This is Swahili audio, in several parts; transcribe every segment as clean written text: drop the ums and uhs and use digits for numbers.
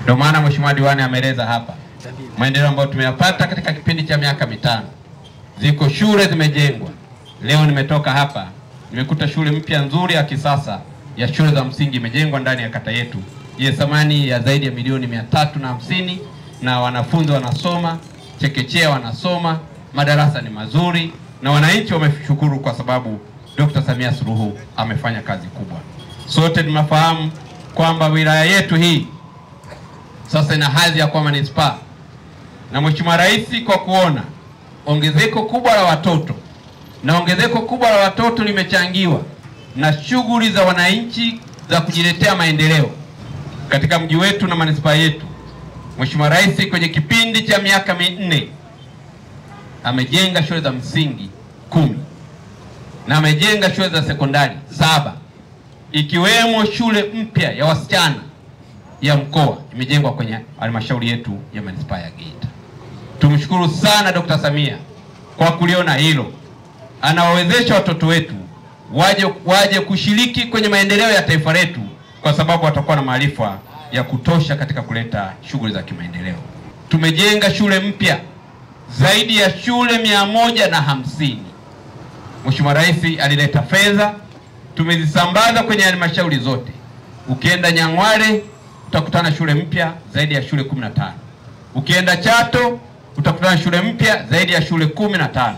Ndio maana Mheshimiwa Diwani ameeleza hapa maendeleo ambayo tumeyapata katika kipindi cha miaka mitano. Ziko shule zimejengwa. Leo nimetoka hapa, nimekuta shule mpya nzuri ya kisasa ya shule za msingi imejengwa ndani ya kata yetu. Yenye thamani ya zaidi ya milioni 350 na wanafunzi wanasoma, chekechea wanasoma, madarasa ni mazuri na wananchi wameshukuru kwa sababu Dr. Samia Suluhu amefanya kazi kubwa. Sote tunafahamu kwamba wilaya yetu hii sasa ina hadhi ya kuwa manispaa. Na Mheshimiwa Rais kwa kuona ongezeko kubwa la watoto, na ongezeko kubwa la watoto limechangiwa na shughuli za wananchi za kujiletea maendeleo katika mji wetu na manispaa yetu. Mheshimiwa Rais kwenye kipindi cha miaka 4 amejenga shule za msingi 10 na amejenga shule za sekondari 7, ikiwemo shule mpya ya wasichana ya mkoa imejengwa kwenye halmashauri yetu ya manispaa ya Geita. Tumshukuru sana Dr. Samia kwa kuliona hilo. Anawawezesha watoto wetu waje kushiriki kwenye maendeleo ya taifa letu kwa sababu watakuwa na maarifa ya kutosha katika kuleta shughuli za kimaendeleo. Tumejenga shule mpya zaidi ya shule 150. Mheshimiwa Rais alileta fedha, tumezisambaza kwenye halmashauri zote. Ukienda Nyang'hwale utakutana shule mpya zaidi ya shule 15. Ukienda Chato utakutana shule mpya zaidi ya shule 15.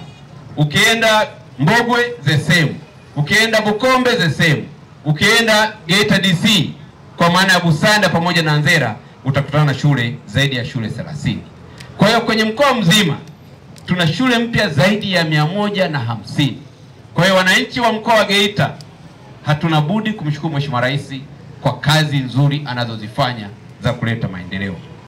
Ukienda Mbogwe the same. Ukienda Bukombe the same. Ukienda Geita DC kwa maana ya Busanda pamoja na Nzera utakutana na shule zaidi ya shule 30. Kwa hiyo kwenye mkoa mzima tuna shule mpya zaidi ya 150. Kwa hiyo wananchi wa mkoa wa Geita hatuna budi kumshukuru Mheshimiwa Rais kwa kazi nzuri anazozifanya za kuleta maendeleo.